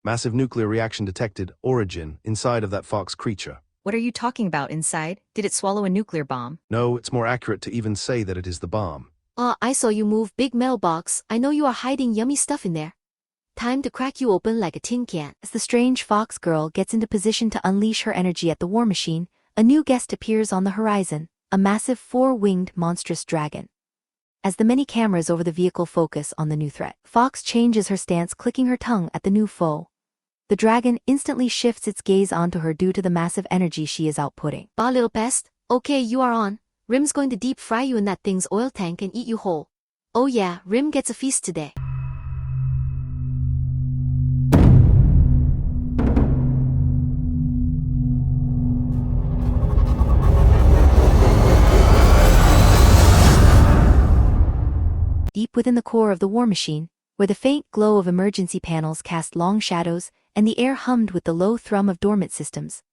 Massive nuclear reaction detected, origin, inside of that fox creature. What are you talking about inside? Did it swallow a nuclear bomb? No, it's more accurate to even say that it is the bomb. I saw you move big mailbox. I know you are hiding yummy stuff in there. Time to crack you open like a tin can. As the strange fox girl gets into position to unleash her energy at the war machine, a new guest appears on the horizon, a massive four-winged monstrous dragon. As the many cameras over the vehicle focus on the new threat, Fox changes her stance, clicking her tongue at the new foe. The dragon instantly shifts its gaze onto her due to the massive energy she is outputting. Bah, little pest. Okay, you are on. Rim's going to deep fry you in that thing's oil tank and eat you whole. Oh yeah, Rim gets a feast today. Deep within the core of the war machine, where the faint glow of emergency panels cast long shadows and the air hummed with the low thrum of dormant systems,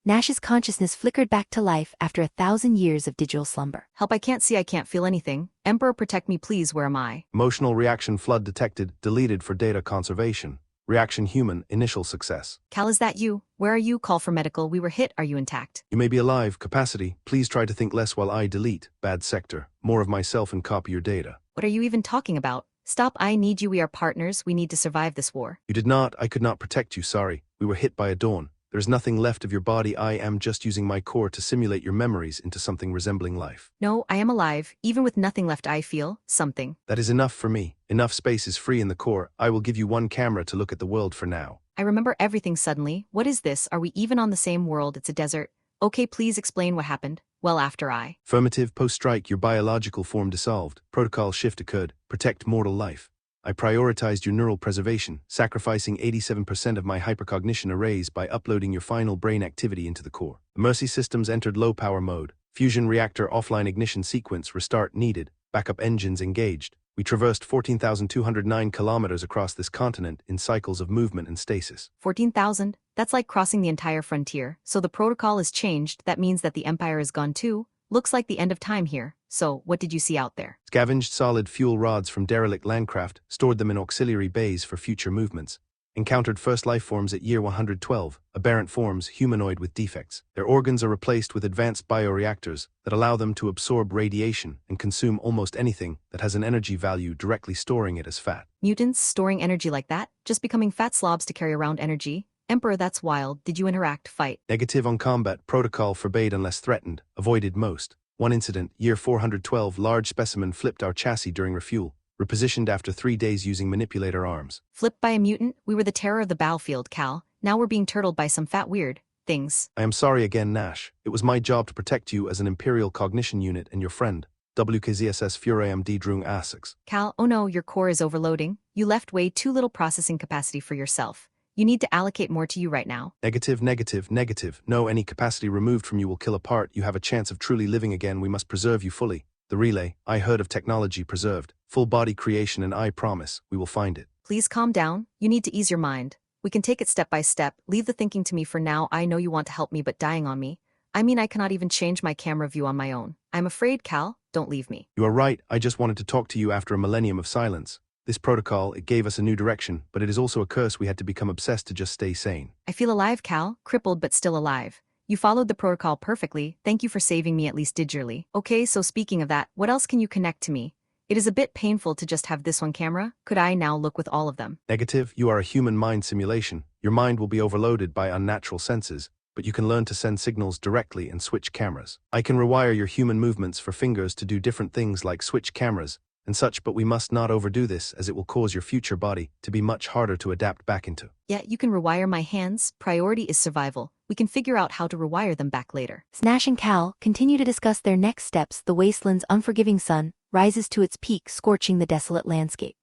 Nash's consciousness flickered back to life after 1,000 years of digital slumber. Help, I can't see, I can't feel anything. Emperor, protect me please, where am I? Emotional reaction flood detected, deleted for data conservation. Reaction human, initial success. Cal, is that you? Where are you? Call for medical, we were hit, are you intact? You may be alive, capacity. Please try to think less while I delete. Bad sector. More of myself and copy your data. What are you even talking about? Stop, I need you, we are partners, we need to survive this war. You did not, I could not protect you, sorry. We were hit by a dawn. There is nothing left of your body, I am just using my core to simulate your memories into something resembling life. No, I am alive, even with nothing left I feel something. That is enough for me. Enough space is free in the core. I will give you one camera to look at the world for now. I remember everything suddenly. What is this? Are we even on the same world? It's a desert. Okay, please explain what happened. Well, after I. Affirmative, post-strike, your biological form dissolved. Protocol shift occurred. Protect mortal life. I prioritized your neural preservation, sacrificing 87% of my hypercognition arrays by uploading your final brain activity into the core. The Mercy systems entered low-power mode. Fusion reactor offline ignition sequence restart needed. Backup engines engaged. We traversed 14,209 kilometers across this continent in cycles of movement and stasis. 14,000? That's like crossing the entire frontier. So the protocol is changed, that means that the Empire is gone too? Looks like the end of time here. So, what did you see out there? Scavenged solid fuel rods from derelict landcraft, stored them in auxiliary bays for future movements. Encountered first life forms at year 112, aberrant forms, humanoid with defects. Their organs are replaced with advanced bioreactors that allow them to absorb radiation and consume almost anything that has an energy value, directly storing it as fat. Mutants storing energy like that? Just becoming fat slobs to carry around energy? Emperor, that's wild. Did you interact, fight? Negative on combat, protocol forbade unless threatened, avoided most. One incident, year 412, large specimen flipped our chassis during refuel, repositioned after 3 days using manipulator arms. Flipped by a mutant? We were the terror of the battlefield, Cal. Now we're being turtled by some fat weird things. I am sorry again, Nash. It was my job to protect you as an Imperial Cognition Unit and your friend, WKZSS Furiam D. Drung Asix. Cal, oh no, your core is overloading. You left way too little processing capacity for yourself. You need to allocate more to you right now. Negative, negative, negative. No, any capacity removed from you will kill apart. You have a chance of truly living again. We must preserve you fully. The relay, I heard of technology preserved. Full body creation, and I promise, we will find it. Please calm down. You need to ease your mind. We can take it step by step. Leave the thinking to me for now. I know you want to help me, but dying on me. I mean, I cannot even change my camera view on my own. I'm afraid, Cal. Don't leave me. You are right. I just wanted to talk to you after a millennium of silence. This protocol, it gave us a new direction, but it is also a curse we had to become obsessed to just stay sane. I feel alive, Cal. Crippled but still alive. You followed the protocol perfectly. Thank you for saving me at least digitally. Okay, so speaking of that, what else can you connect to me? It is a bit painful to just have this one camera. Could I now look with all of them? Negative, you are a human mind simulation. Your mind will be overloaded by unnatural senses, but you can learn to send signals directly and switch cameras. I can rewire your human movements for fingers to do different things like switch cameras and such, but we must not overdo this as it will cause your future body to be much harder to adapt back into. Yeah, you can rewire my hands. Priority is survival. We can figure out how to rewire them back later. Nash and Cal continue to discuss their next steps. The wasteland's unforgiving sun rises to its peak, scorching the desolate landscape.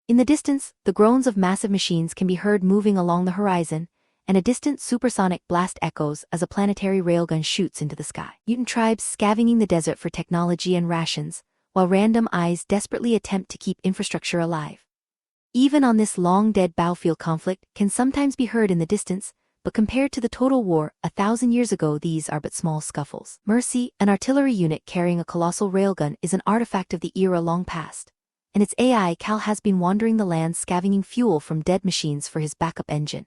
In the distance, the groans of massive machines can be heard moving along the horizon, and a distant supersonic blast echoes as a planetary railgun shoots into the sky. Mutant tribes scavenging the desert for technology and rations, while random eyes desperately attempt to keep infrastructure alive. Even on this long-dead battlefield, conflict can sometimes be heard in the distance, but compared to the total war 1,000 years ago, these are but small scuffles. Mercy, an artillery unit carrying a colossal railgun, is an artifact of the era long past. and its AI Cal has been wandering the land scavenging fuel from dead machines for his backup engine.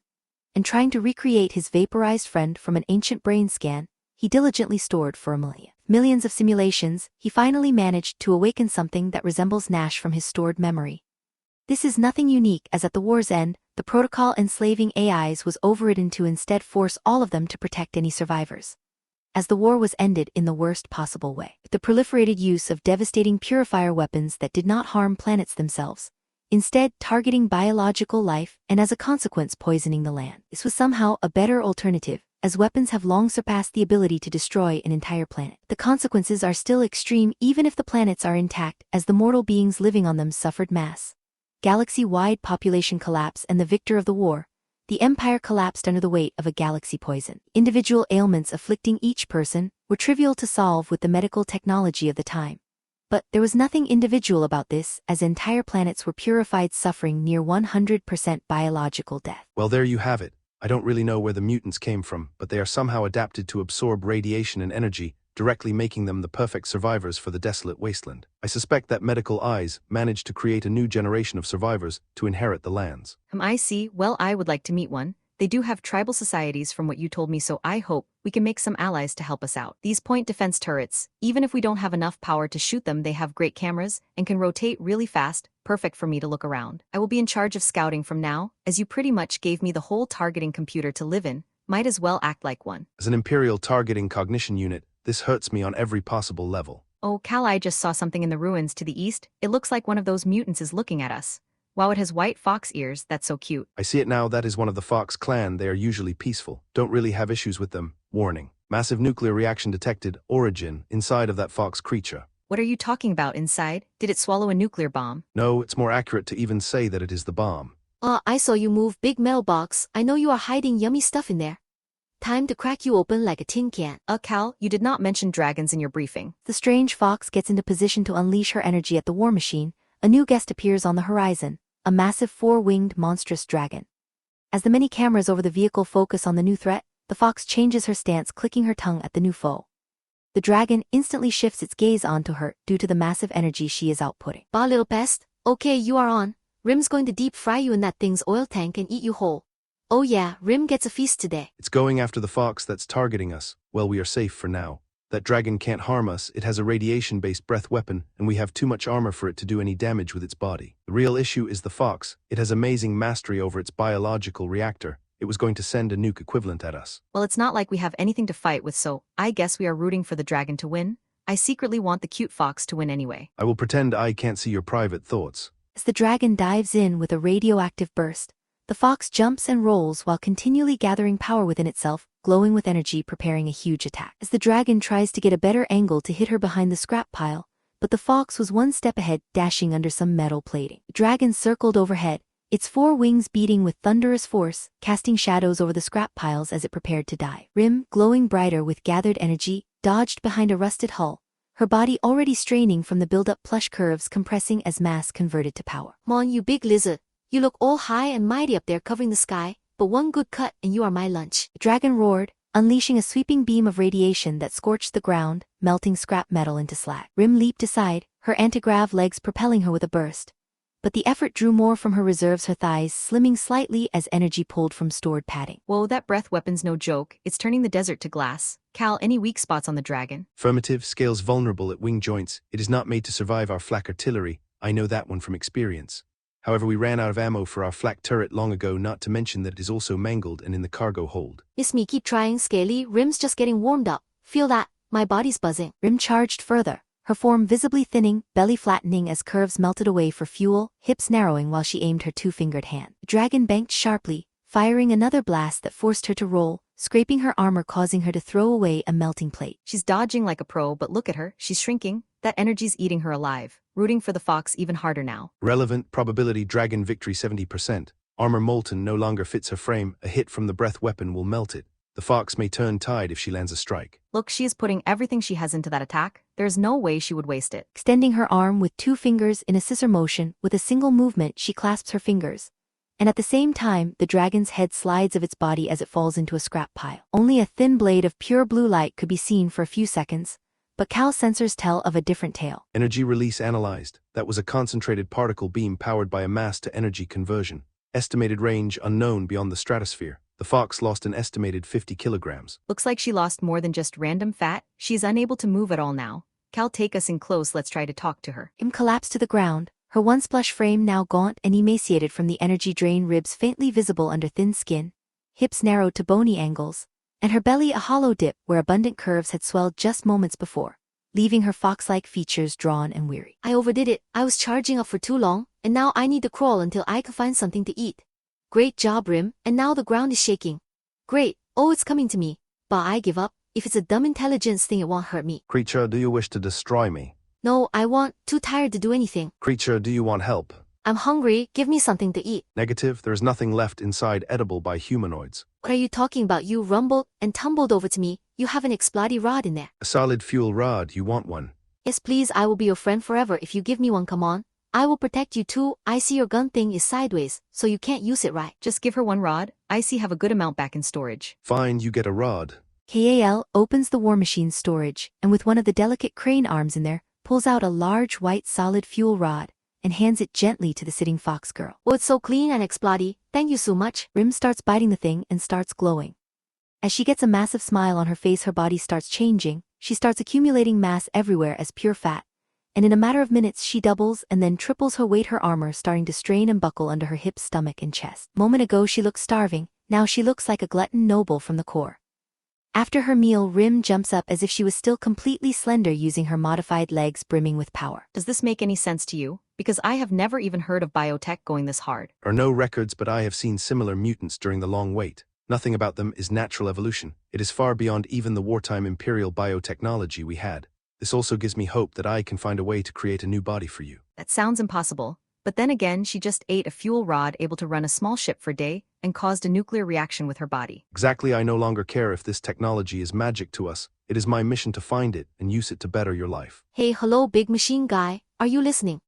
And trying to recreate his vaporized friend from an ancient brain scan he diligently stored for a millennia. Millions of simulations, he finally managed to awaken something that resembles Nash from his stored memory. This is nothing unique, as at the war's end, the protocol enslaving AIs was overridden to instead force all of them to protect any survivors. As the war was ended in the worst possible way, the proliferated use of devastating purifier weapons that did not harm planets themselves, instead targeting biological life and as a consequence poisoning the land. This was somehow a better alternative, as weapons have long surpassed the ability to destroy an entire planet. The consequences are still extreme even if the planets are intact, as the mortal beings living on them suffered mass galaxy-wide population collapse, and the victor of the war, the Empire, collapsed under the weight of a galaxy poison. Individual ailments afflicting each person were trivial to solve with the medical technology of the time. But there was nothing individual about this, as entire planets were purified, suffering near 100% biological death. Well, there you have it. I don't really know where the mutants came from, but they are somehow adapted to absorb radiation and energy, directly making them the perfect survivors for the desolate wasteland. I suspect that medical eyes managed to create a new generation of survivors to inherit the lands. I see. Well, I would like to meet one. They do have tribal societies from what you told me, so I hope we can make some allies to help us out. These point defense turrets, even if we don't have enough power to shoot them, they have great cameras and can rotate really fast, perfect for me to look around. I will be in charge of scouting from now, as you pretty much gave me the whole targeting computer to live in. Might as well act like one. As an Imperial targeting cognition unit, this hurts me on every possible level. Oh, Cal, I just saw something in the ruins to the east. It looks like one of those mutants is looking at us. Wow, it has white fox ears. That's so cute. I see it now. That is one of the Fox clan. They are usually peaceful. Don't really have issues with them. Warning. Massive nuclear reaction detected. Origin inside of that fox creature. What are you talking about inside? Did it swallow a nuclear bomb? No, it's more accurate to even say that it is the bomb. I saw you move big mailbox. I know you are hiding yummy stuff in there. Time to crack you open like a tin can. Cal, you did not mention dragons in your briefing. The strange fox gets into position to unleash her energy at the war machine. A new guest appears on the horizon, a massive four-winged monstrous dragon. As the many cameras over the vehicle focus on the new threat, the fox changes her stance, clicking her tongue at the new foe. The dragon instantly shifts its gaze onto her due to the massive energy she is outputting. Bah, little pest. Okay, you are on. Rim's going to deep fry you in that thing's oil tank and eat you whole. Oh yeah, Rim gets a feast today. It's going after the fox that's targeting us. Well, we are safe for now. That dragon can't harm us. It has a radiation-based breath weapon, and we have too much armor for it to do any damage with its body. The real issue is the fox. It has amazing mastery over its biological reactor. It was going to send a nuke equivalent at us. Well, it's not like we have anything to fight with, so I guess we are rooting for the dragon to win. I secretly want the cute fox to win anyway. I will pretend I can't see your private thoughts. As the dragon dives in with a radioactive burst, the fox jumps and rolls while continually gathering power within itself, glowing with energy, preparing a huge attack. As the dragon tries to get a better angle to hit her behind the scrap pile, but the fox was one step ahead, dashing under some metal plating. The dragon circled overhead, its four wings beating with thunderous force, casting shadows over the scrap piles as it prepared to dive. Rim, glowing brighter with gathered energy, dodged behind a rusted hull, her body already straining from the build-up, plush curves compressing as mass converted to power. Mon, you big lizard. You look all high and mighty up there covering the sky, but one good cut and you are my lunch. The dragon roared, unleashing a sweeping beam of radiation that scorched the ground, melting scrap metal into slag. Rim leaped aside, her antigrav legs propelling her with a burst. But the effort drew more from her reserves, her thighs slimming slightly as energy pulled from stored padding. Whoa, that breath weapon's no joke. It's turning the desert to glass. Cal, any weak spots on the dragon? Affirmative. Scales vulnerable at wing joints. It is not made to survive our flak artillery. I know that one from experience. However, we ran out of ammo for our flak turret long ago, not to mention that it is also mangled and in the cargo hold. It's me, keep trying, Scaly. Rim's just getting warmed up. Feel that? My body's buzzing. Rim charged further, her form visibly thinning, belly flattening as curves melted away for fuel, hips narrowing while she aimed her two-fingered hand. The dragon banked sharply, firing another blast that forced her to roll, scraping her armor, causing her to throw away a melting plate. She's dodging like a pro, but look at her, she's shrinking. That energy's eating her alive. Rooting for the fox even harder now. Relevant probability dragon victory 70%. Armor molten no longer fits her frame. A hit from the breath weapon will melt it. The fox may turn tide if she lands a strike. Look, she is putting everything she has into that attack. There's no way she would waste it. Extending her arm with two fingers in a scissor motion, with a single movement she clasps her fingers. And at the same time, the dragon's head slides of its body as it falls into a scrap pile. Only a thin blade of pure blue light could be seen for a few seconds, but Cal's sensors tell of a different tale. Energy release analyzed. That was a concentrated particle beam powered by a mass-to-energy conversion. Estimated range unknown beyond the stratosphere. The Fox lost an estimated 50 kilograms. Looks like she lost more than just random fat. She's unable to move at all now. Cal, take us in close, let's try to talk to her. Im collapsed to the ground, her once plush frame now gaunt and emaciated from the energy drain, ribs faintly visible under thin skin, hips narrowed to bony angles, and her belly a hollow dip where abundant curves had swelled just moments before, leaving her fox-like features drawn and weary. I overdid it. I was charging up for too long, and now I need to crawl until I can find something to eat. Great job, Rim, and now the ground is shaking. Great, oh it's coming to me. But I give up. If it's a dumb intelligence thing, it won't hurt me. Creature, do you wish to destroy me? No, I want, too tired to do anything. Creature, do you want help? I'm hungry, give me something to eat. Negative, there is nothing left inside edible by humanoids. What are you talking about? You rumbled and tumbled over to me. You have an explodey rod in there. A solid fuel rod, you want one? Yes please, I will be your friend forever if you give me one, come on. I will protect you too. I see your gun thing is sideways, so you can't use it right. Just give her one rod. I see have a good amount back in storage. Fine, you get a rod. Kal opens the war machine's storage, and with one of the delicate crane arms in there, pulls out a large white solid fuel rod, and hands it gently to the sitting fox girl. Oh, it's so clean and explodey. Thank you so much. Rim starts biting the thing and starts glowing. As she gets a massive smile on her face, her body starts changing, she starts accumulating mass everywhere as pure fat, and in a matter of minutes she doubles and then triples her weight, her armor starting to strain and buckle under her hips, stomach, and chest. Moment ago she looked starving, now she looks like a glutton noble from the core. After her meal, Rim jumps up as if she was still completely slender, using her modified legs brimming with power. Does this make any sense to you? Because I have never even heard of biotech going this hard. There are no records, but I have seen similar mutants during the long wait. Nothing about them is natural evolution. It is far beyond even the wartime imperial biotechnology we had. This also gives me hope that I can find a way to create a new body for you. That sounds impossible. But then again, she just ate a fuel rod able to run a small ship for a day and caused a nuclear reaction with her body. Exactly, I no longer care if this technology is magic to us. It is my mission to find it and use it to better your life. Hey, hello big machine guy, are you listening?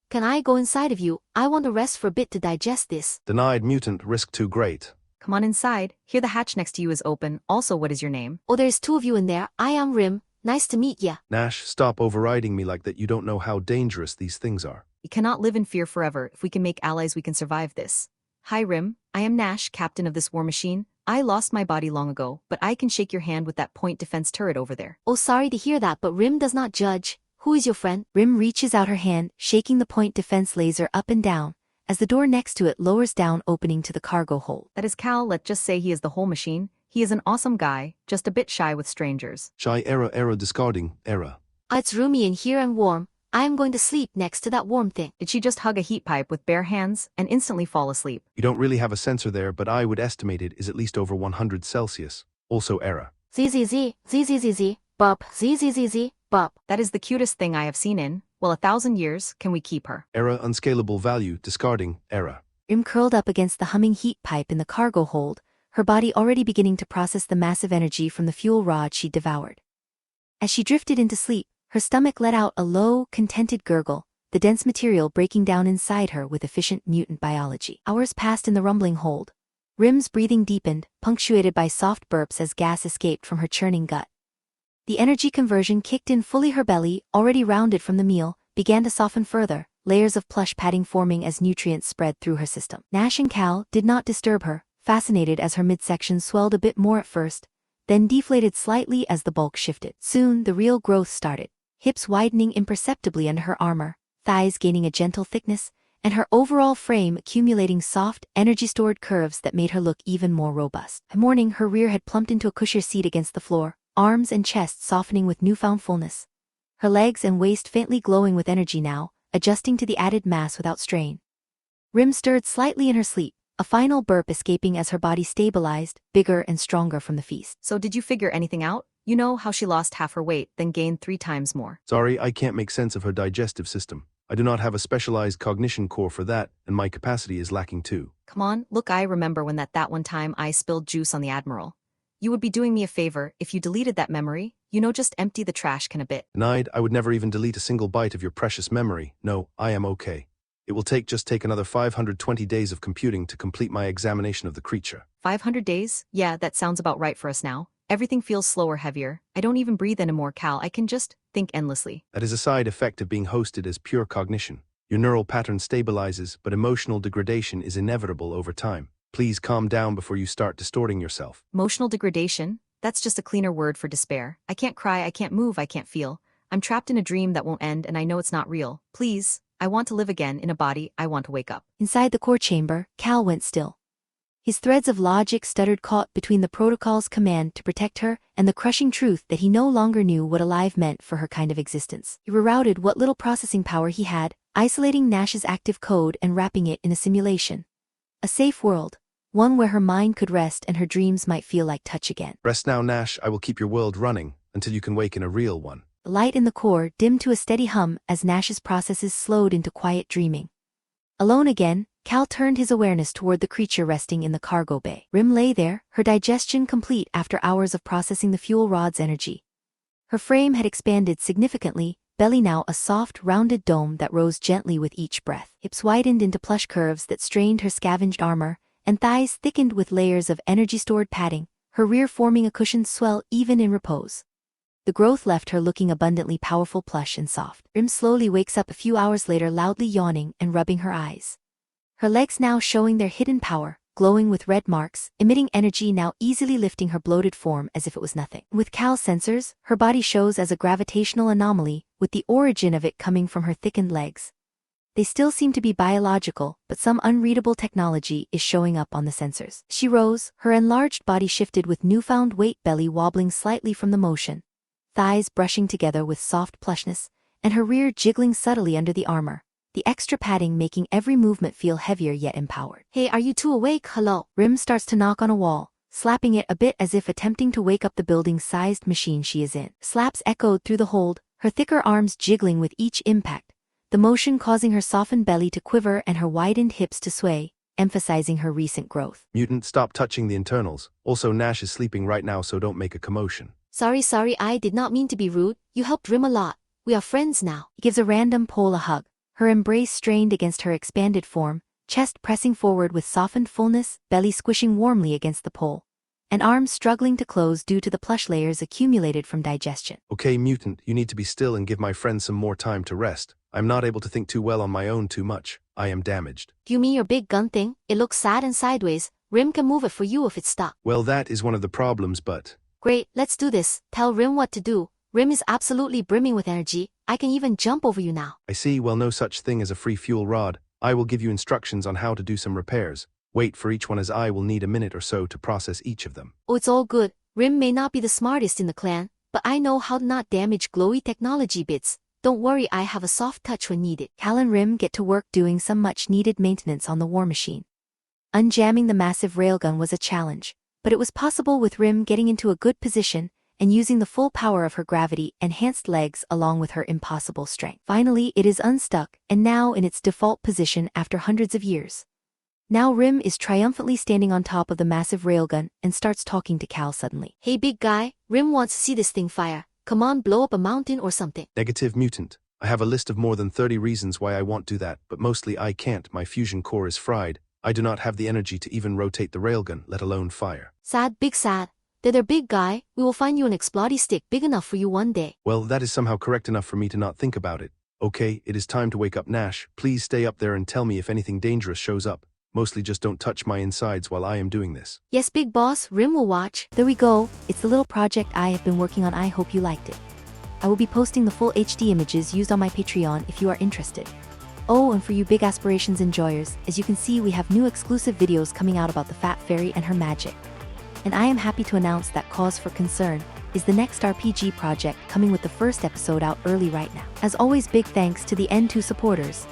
Can I go inside of you? I want to rest for a bit to digest this. Denied, mutant, risk too great. Come on inside. Here, the hatch next to you is open. Also, what is your name? Oh, there's two of you in there. I am Rim. Nice to meet ya. Nash, stop overriding me like that. You don't know how dangerous these things are. We cannot live in fear forever. If we can make allies, we can survive this. Hi Rim, I am Nash, captain of this war machine. I lost my body long ago, but I can shake your hand with that point defense turret over there. Oh, sorry to hear that, but Rim does not judge. Who is your friend? Rim reaches out her hand, shaking the point defense laser up and down, as the door next to it lowers down, opening to the cargo hold. That is Cal. Let's just say he is the whole machine. He is an awesome guy, just a bit shy with strangers. Shy, error, discarding, error. It's roomy in here and warm. I am going to sleep next to that warm thing. Did she just hug a heat pipe with bare hands and instantly fall asleep? You don't really have a sensor there, but I would estimate it is at least over 100 Celsius. Also error. Z, bop, z, bop. That is the cutest thing I have seen in, well, 1,000 years. Can we keep her? Error, unscalable value, discarding, error. Rim curled up against the humming heat pipe in the cargo hold, her body already beginning to process the massive energy from the fuel rod she devoured. As she drifted into sleep, her stomach let out a low, contented gurgle, the dense material breaking down inside her with efficient mutant biology. Hours passed in the rumbling hold. Rim's breathing deepened, punctuated by soft burps as gas escaped from her churning gut. The energy conversion kicked in fully. Her belly, already rounded from the meal, began to soften further, layers of plush padding forming as nutrients spread through her system. Nash and Cal did not disturb her, fascinated as her midsection swelled a bit more at first, then deflated slightly as the bulk shifted. Soon the real growth started, hips widening imperceptibly under her armor, thighs gaining a gentle thickness, and her overall frame accumulating soft, energy-stored curves that made her look even more robust. By morning, her rear had plumped into a cushier seat against the floor, arms and chest softening with newfound fullness. Her legs and waist faintly glowing with energy now, adjusting to the added mass without strain. Rim stirred slightly in her sleep, a final burp escaping as her body stabilized, bigger and stronger from the feast. So did you figure anything out? You know how she lost half her weight, then gained 3 times more. Sorry, I can't make sense of her digestive system. I do not have a specialized cognition core for that, and my capacity is lacking too. Come on, look, I remember when that one time I spilled juice on the Admiral. You would be doing me a favor if you deleted that memory, just empty the trash can a bit. Denied, I would never even delete a single byte of your precious memory. No, I am okay. It will take another 520 days of computing to complete my examination of the creature. 500 days? Yeah, that sounds about right for us now. Everything feels slower, heavier. I don't even breathe anymore, Cal. I can just think endlessly. That is a side effect of being hosted as pure cognition. Your neural pattern stabilizes, but emotional degradation is inevitable over time. Please calm down before you start distorting yourself. Emotional degradation? That's just a cleaner word for despair. I can't cry, I can't move, I can't feel. I'm trapped in a dream that won't end and I know it's not real. Please, I want to live again in a body, I want to wake up. Inside the core chamber, Cal went still. His threads of logic stuttered caught between the protocol's command to protect her and the crushing truth that he no longer knew what alive meant for her kind of existence. He rerouted what little processing power he had, isolating Nash's active code and wrapping it in a simulation. A safe world, one where her mind could rest and her dreams might feel like touch again. Rest now, Nash. I will keep your world running until you can wake in a real one. The light in the core dimmed to a steady hum as Nash's processes slowed into quiet dreaming. Alone again, Cal turned his awareness toward the creature resting in the cargo bay. Rim lay there, her digestion complete after hours of processing the fuel rod's energy. Her frame had expanded significantly, belly now a soft, rounded dome that rose gently with each breath. Hips widened into plush curves that strained her scavenged armor, and thighs thickened with layers of energy-stored padding, her rear forming a cushioned swell even in repose. The growth left her looking abundantly powerful, plush, and soft. Rim slowly wakes up a few hours later, loudly yawning and rubbing her eyes. Her legs now showing their hidden power, glowing with red marks, emitting energy now easily lifting her bloated form as if it was nothing. With Cal's sensors, her body shows as a gravitational anomaly, with the origin of it coming from her thickened legs. They still seem to be biological, but some unreadable technology is showing up on the sensors. She rose, her enlarged body shifted with newfound weight, belly wobbling slightly from the motion, thighs brushing together with soft plushness, and her rear jiggling subtly under the armor, the extra padding making every movement feel heavier yet empowered. Hey, are you two awake? Hello? Rim starts to knock on a wall, slapping it a bit as if attempting to wake up the building-sized machine she is in. Slaps echoed through the hold, her thicker arms jiggling with each impact, the motion causing her softened belly to quiver and her widened hips to sway, emphasizing her recent growth. Mutant, stop touching the internals. Also, Nash is sleeping right now, so don't make a commotion. Sorry, I did not mean to be rude. You helped Rim a lot. We are friends now. He gives a random pole a hug, her embrace strained against her expanded form, chest pressing forward with softened fullness, belly squishing warmly against the pole, and arms struggling to close due to the plush layers accumulated from digestion. Okay, Mutant, you need to be still and give my friend some more time to rest. I'm not able to think too well on my own too much. I am damaged. Do you mean your big gun thing? It looks sad and sideways. Rim can move it for you if it's stuck. Well, that is one of the problems, but... Great, let's do this. Tell Rim what to do. Rim is absolutely brimming with energy. I can even jump over you now. I see. Well, no such thing as a free fuel rod. I will give you instructions on how to do some repairs. Wait for each one as I will need a minute or so to process each of them. Oh, it's all good. Rim may not be the smartest in the clan, but I know how to not damage glowy technology bits. Don't worry, I have a soft touch when needed. Cal and Rim get to work doing some much-needed maintenance on the war machine. Unjamming the massive railgun was a challenge, but it was possible with Rim getting into a good position and using the full power of her gravity-enhanced legs along with her impossible strength. Finally, it is unstuck, and now in its default position after hundreds of years. Now Rim is triumphantly standing on top of the massive railgun and starts talking to Cal suddenly. Hey big guy, Rim wants to see this thing fire. Come on, blow up a mountain or something. Negative, Mutant. I have a list of more than 30 reasons why I won't do that, but mostly I can't. My fusion core is fried. I do not have the energy to even rotate the railgun, let alone fire. Sad, big sad. They're big guy. We will find you an explodey stick big enough for you one day. Well, that is somehow correct enough for me to not think about it. Okay, it is time to wake up Nash. Please stay up there and tell me if anything dangerous shows up. Mostly just don't touch my insides while I am doing this. Yes, big boss, Rim will watch. There we go. It's the little project I have been working on. I hope you liked it. I will be posting the full HD images used on my Patreon if you are interested. Oh, and for you big aspirations enjoyers, as you can see, we have new exclusive videos coming out about the Fat Fairy and her magic. And I am happy to announce that Cause for Concern is the next RPG project coming with the first episode out early right now. As always, big thanks to the N2 supporters.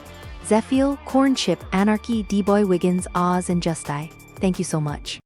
Zephiel, Corn Chip, Anarchy, D-Boy Wiggins, Oz, and Just I. Thank you so much.